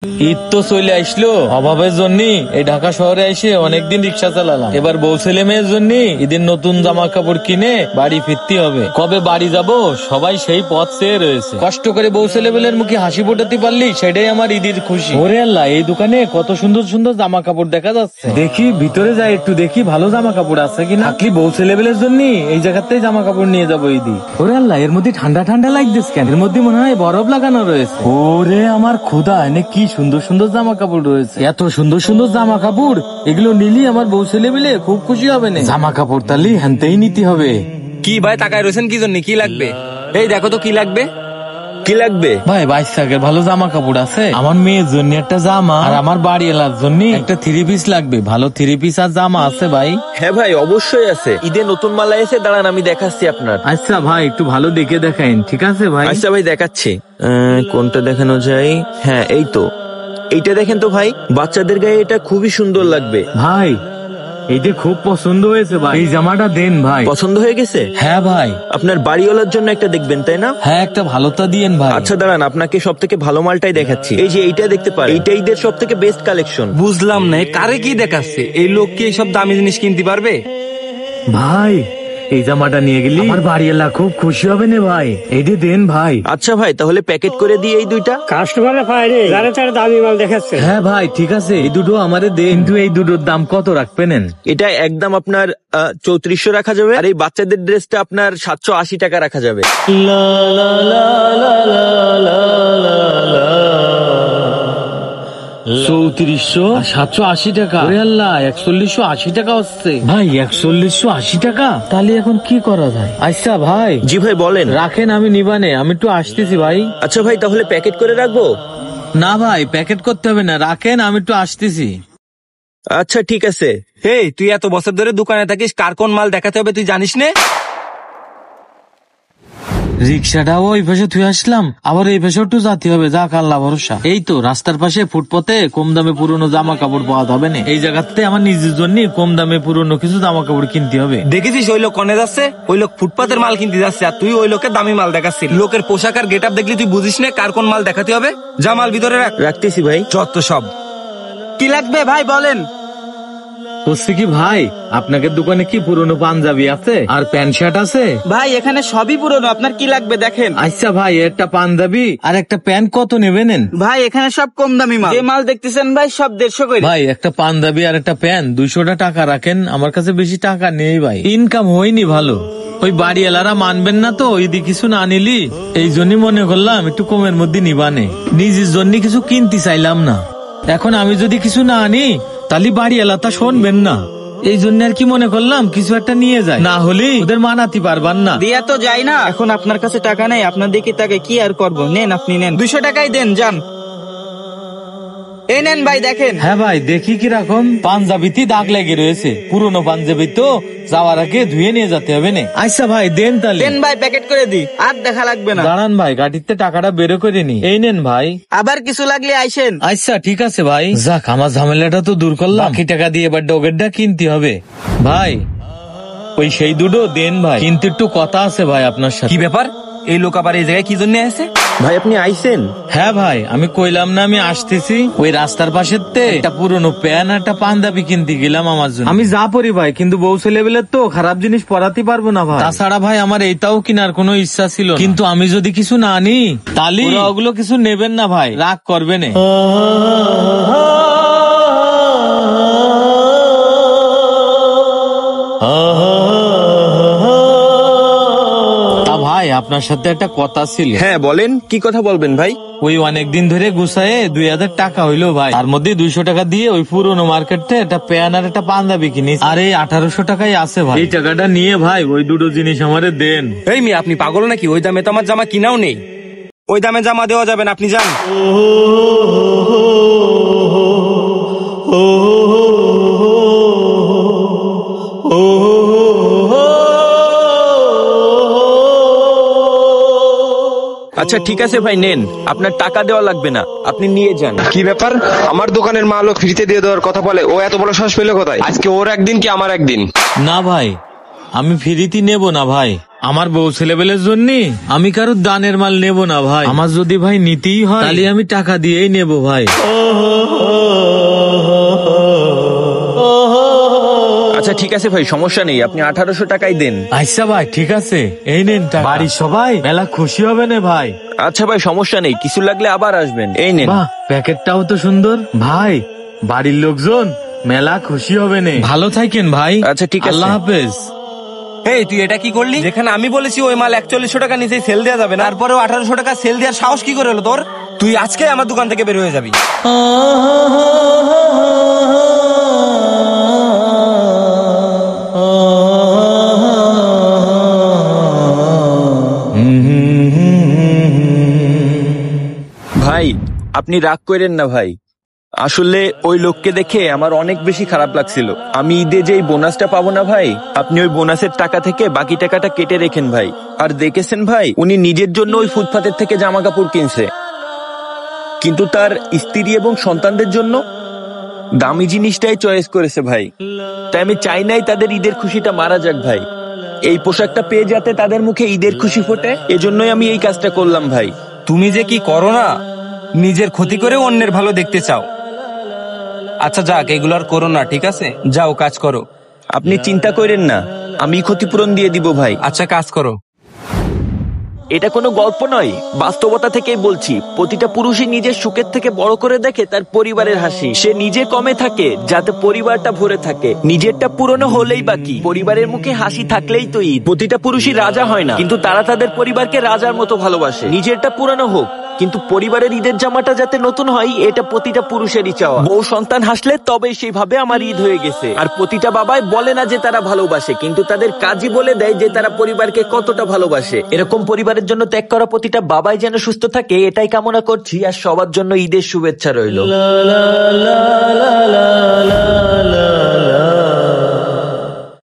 ঈদ তো চলে আসলো, অভাবের জন্য এই ঢাকা শহরে এসে অনেকদিন রিক্সা চালালাম। এবার বউ ছেলে মেয়ের জন্য ঈদের নতুন জামা কাপড় কিনে বাড়ি ফিরতে হবে। কবে বাড়ি যাব সবাই সেই পথ চেয়ে রয়েছে। কষ্ট করে বউ ছেলে মেয়ের মুখে হাসি ফোটাতে পারলি সেটাই আমার ঈদের খুশি। ওরে আল্লাহ, এই দোকানে কত সুন্দর সুন্দর জামা কাপড় দেখা যাচ্ছে। দেখি ভিতরে যাই একটু দেখি ভালো জামা কাপড় আছে কিনা। থাকলি বউ ছেলে মেয়ের জন্য এই জায়গাতেই জামা কাপড় নিয়ে যাবো ঈদি। ওরে আল্লাহ, এর মধ্যে ঠান্ডা ঠান্ডা লাগতেছে কেন? এর মধ্যে মনে হয় বরফ লাগানো রয়েছে। ওরে আমার খোদা, এনে কি সুন্দর সুন্দর জামা কাপড় রয়েছে। এত সুন্দর সুন্দর জামা কাপড়, এগুলো নিলি আমার বউ ছেলে মিলে খুব খুশি হবে না। জামা কাপড় তালি হ্যানতেই নিতে হবে। কি ভাই তাকায় রয়েছেন কি জন্য? কি লাগবে? এই দেখো তো কি লাগবে। কি লাগবে ভাই? 22 টাকার ভালো জামা কাপড় আছে? আমার মেয়ের জন্য একটা জামা আর আমার বাড়ি এলার জন্য একটা 3 পিস লাগবে। ভালো 3 পিস আর জামা আছে ভাই? হ্যাঁ ভাই, অবশ্যই আছে। ঈদে নতুন মাল এসে, দাঁড়ান আমি দেখাচ্ছি আপনার। আচ্ছা ভাই, একটু ভালো দেখে দেখাইন। ঠিক আছে ভাই? আচ্ছা ভাই দেখাচ্ছি। কোনটা দেখানো যায়? হ্যাঁ এই তো, এইটা দেখেন তো ভাই, বাচ্চাদের গায়ে এটা খুবই সুন্দর লাগবে। ভাই এইটা খুব পছন্দ হয়েছে ভাই, এই জামাটা দেন ভাই। পছন্দ হয়ে গেছে? হ্যাঁ ভাই। আপনার বাড়িওয়ালার জন্য একটা দেখবেন তাই না? হ্যাঁ, একটা ভালোটা দিয়েন ভাই। আচ্ছা দাঁড়ান, আপনাকে সব থেকে ভালো মালটাই দেখাচ্ছি। এই যে এইটা দেখতে পারেন, এইটা ঈদের সব থেকে বেস্ট কালেকশন। বুঝলাম না, কারে কি দেখাচ্ছে? এই লোক কি এইসব দামি জিনিস কিনতে পারবে? ভাই এই জামাটা নিয়ে গেলি আমার বাড়িওয়ালা খুব খুশি হবে না ভাই, এইটা দেন ভাই। আচ্ছা ভাই, তাহলে প্যাকেট করে দিই এই দুইটা। কাস্টমারে পায় রে, যারা তারা দামি মাল দেখাচ্ছে। হ্যাঁ ভাই ঠিক আছে, এই দুটো আমাদের দেন। কিন্তু এই দুটোর দাম কত রাখবেন? এটা একদম আপনার 3400 রাখা যাবে, আর এই বাচ্চাদের ড্রেসটা আপনার 780 টাকা রাখা যাবে। 3400 780 টাকা? ওরে আল্লাহ, 4180 টাকা হচ্ছে ভাই। 4180 টাকা? তাহলে এখন কি করা যায়? আচ্ছা ভাই। জি ভাই বলেন। রাখেন, আমি নিবানে, আমি একটু আসতেছি ভাই। আচ্ছা ভাই, তাহলে প্যাকেট করে রাখবো? না ভাই, প্যাকেট করতে হবে না, রাখেন, আমি একটু আসতেছি। আচ্ছা ঠিক আছে। এই তুই এত বছর ধরে দোকানে থাকিস, কার কোন মাল দেখাতে হবে তুই জানিস না? রিক্সাটাও ওই পাশে থুয়ে আসলাম, আবার এই পাশে একটু যাতে হবে। যাক আল্লাহ ভরসা। এই তো রাস্তার পাশে ফুটপথে কম দামে পুরনো জামা কাপড় পাওয়া যাবে না। এই জায়গাতে আমার নিজের জন্য কম দামে পুরনো কিছু জামা কাপড় কিনতে হবে। দেখেছিস ওই লোক কনে যাচ্ছে? ওই লোক ফুটপাতের মাল কিনতে যাচ্ছে, আর তুই ওই লোকের দামি মাল দেখাচ্ছিস। লোকের পোশাক আর গেট আপ দেখলি তুই বুঝিস না কার কোন মাল দেখাতে হবে? যা মাল ভিতরে রাখ। রাখতেছি ভাই। যত সব। কি লাগবে ভাই বলেন? বলছি কি ভাই, আপনাদের দোকানে কি পুরনো পাঞ্জাবি আছে আর প্যান্ট শার্ট আছে? ভাই এখানে সবই পুরনো, আপনার কি লাগবে দেখেন। আচ্ছা ভাই, একটা পাঞ্জাবি আর একটা প্যান্ট কত নেবেন? ভাই এখানে সব কম দামি মাল, যে মাল দেখতেছেন ভাই সব 150 করে। ভাই একটা পাঞ্জাবি আর একটা প্যান্ট 200 টাকা রাখেন, আমার কাছে বেশি টাকা নেই ভাই, ইনকাম হয়নি ভালো। ওই বাড়িওয়ালারা মানবেন না তো ঈদি কিছু না নিলি, এই জন্যই মনে করলাম একটু কমের মধ্যে নিবানে। নিজের জন্য কিছু কিনতে চাইলাম না। এখন আমি যদি কিছু না আনি তাহলে বাড়িওয়ালা তা শুনবেন না, এই জন্য আর কি মনে করলাম কিছু একটা নিয়ে যায়, না হলে ওদের মানাতে পারবেন না। দিয়া তো যাই না, এখন আপনার কাছে টাকা নেই, আপনার দিকে তাকে কি আর করবো। নেন, আপনি নেন, 200 টাকাই দেন, যান। এই নেন ভাই দেখেন। হ্যাঁ ভাই দেখি কিরকম। পাঞ্জাবিতে দাগ লেগে রয়েছে, পুরনো পাঞ্জাবি তো, যাওয়ার আগে ধুয়ে নিয়ে যেতে হবে না। আচ্ছা ভাই দেন তাহলে। দেন ভাই, প্যাকেট করে দি, আর দেখা লাগবে না। দাঁড়ান ভাই, গাড়িতে টাকাটা বের করে নি। এই নেন ভাই। আবার কিছু লাগলে আইসেন। আচ্ছা ঠিক আছে ভাই। যাক, আমার ঝামেলাটা তো দূর করলাম। বাকি টাকা দিয়ে এবার ডগেরটা কিনতে হবে। ভাই ওই সেই দুটো দেন ভাই, কিন্তু একটু কথা আছে ভাই আপনার সাথে। কি ব্যাপার? এই লোক আবার এই জায়গায় কি জন্য আছে? ভাই আপনি আইছেন? হ্যাঁ ভাই, আমি কইলাম না আমি আসতেছি। ওই রাস্তার পাশের একটা পুরনো প্যান্ট একটা পাঞ্জাবি কিনতে গেলাম আমার জন্য। আমি যা পরি ভাই, কিন্তু বউ ছেলেবেলের তো খারাপ জিনিস পরাতে পারবো না ভাই। তাছাড়া ভাই আমার এইটাও কেনার কোনো ইচ্ছা ছিল না। কিন্তু আমি যদি কিছু না আনি তাহলে ওগুলো কিছু নেবেন না ভাই, রাগ করবে না। ভাই আপনার সাথে একটা কথা ছিল। হ্যাঁ বলেন, কি কথা বলবেন ভাই? ওই অনেকদিন ধরে গুছায়ে 2000 টাকা হইলো ভাই, তার মধ্যে 200 টাকা দিয়ে ওই পুরোনো মার্কেটে একটা প্যান্ট আর একটা পাঞ্জাবি কিনিস, আর এই 1800 টাকাই আছে ভাই। এই টাকাটা নিয়ে ভাই ওই দুটো জিনিস আমারে দেন। এই মেয়ে আপনি পাগল নাকি? ওই দামে তো আমার জামা কিনাও নেই, ওই দামে জামা দেওয়া যাবে না, আপনি যান। আচ্ছা ঠিক আছে ভাই, নেন, আপনার টাকা দেওয়া লাগবে না, আপনি নিয়ে যান। কি ব্যাপার? আমার দোকানের মাল ও ফ্রিতে দিয়ে দেওয়ার কথা বলে, ও এত বড় সাহস পেলে কোথায়? আজকে ওর একদিন কি আমার একদিন? না ভাই, আমি ফ্রিতে নেব না ভাই। আমার বউ ছেলেবেলের জন্য আমি কারো দানের মাল নেব না ভাই। আমার যদি ভাই নিতেই হয় তাহলে আমি টাকা দিয়েই নেব ভাই। আচ্ছা ঠিক আছে ভাই, সমস্যা নেই, আপনি 1800 টাকাই দেন। আচ্ছা ভাই ঠিক আছে, এই নেন টাকা। বাড়ির সবাই মেলা খুশি হবে না ভাই। আচ্ছা ভাই সমস্যা নেই, কিছু লাগলে আবার আসবেন, এই নেন। বাহ, প্যাকেটটাও তো সুন্দর ভাই, বাড়ির লোকজন মেলা খুশি হবে না। ভালো থাকেন ভাই। আচ্ছা, ঠিক আছে। আল্লাহ হাফেজ। এই তুই এটা কি করলি? যেখানে আমি বলেছি ওই মাল 4100 টাকা নিচে সেল দেওয়া যাবে না, তারপরেও 1800 টাকা সেল দেওয়ার সাহস কি করে হলো তোর? তুই আজকে আমার দোকান থেকে বের হয়ে যাবি। ভাই আপনি রাগ করেন না ভাই, আসলে ওই লোককে দেখে আমার অনেক বেশি খারাপ লাগছিল। আমি ঈদে যে বোনাসটা পাবো না ভাই, আপনি ওই বোনাসের টাকা থেকে বাকি টাকাটা কেটে রেখেন ভাই। আর দেখেছেন ভাই, উনি নিজের জন্য ওই ফুটপাতের থেকে জামা কাপড় কিনছে, কিন্তু তার স্ত্রী এবং সন্তানদের জন্য দামি জিনিসটাই চয়েস করেছে ভাই। তাই আমি চাই নাই তাদের ঈদের খুশিটা মারা যাক ভাই। এই পোশাকটা পেয়ে যাতে তাদের মুখে ঈদের খুশি ফোটে, এজন্যই আমি এই কাজটা করলাম ভাই। তুমি যে কি করো না, নিজের ক্ষতি করে অন্যের ভালো দেখতে চাও। আচ্ছা যাক, এগুলো আর করো না, ঠিক আছে? যাও কাজ করো। আপনি চিন্তা করেন না, আমি ক্ষতিপূরণ দিয়ে দিব ভাই। আচ্ছা কাজ করো। এটা কোনো গল্প নয়, বাস্তবতা থেকেই বলছি। প্রতিটা পুরুষই নিজের সুখের থেকে বড় করে দেখে তার পরিবারের হাসি। সে নিজে কমে থাকে যাতে পরিবারটা ভরে থাকে, নিজেরটা পুরনো হলেই বাকি, পরিবারের মুখে হাসি থাকলেই তো ঈদ। প্রতিটা পুরুষই রাজা হয় না, কিন্তু তারা তাদের পরিবারকে রাজার মতো ভালোবাসে। নিজেরটা পুরনো হোক, কিন্তু পরিবারের ঈদের জামাটা যাতে নতুন হয়, এটা প্রতিটা পুরুষেরই চাওয়া। বউ সন্তান হাসলে তবেই সেই ভাবে আমার ঈদ হয়ে গেছে। আর প্রতিটা বাবাই বলে না যে তারা ভালোবাসে, কিন্তু তাদের কাজই বলে দেয় যে তারা পরিবারকে কতটা ভালোবাসে। এরকম পরিবারের জন্য ত্যাগ করা প্রতিটা বাবাই যেন সুস্থ থাকে, এটাই কামনা করছি। আর সবার জন্য ঈদের শুভেচ্ছা রইল।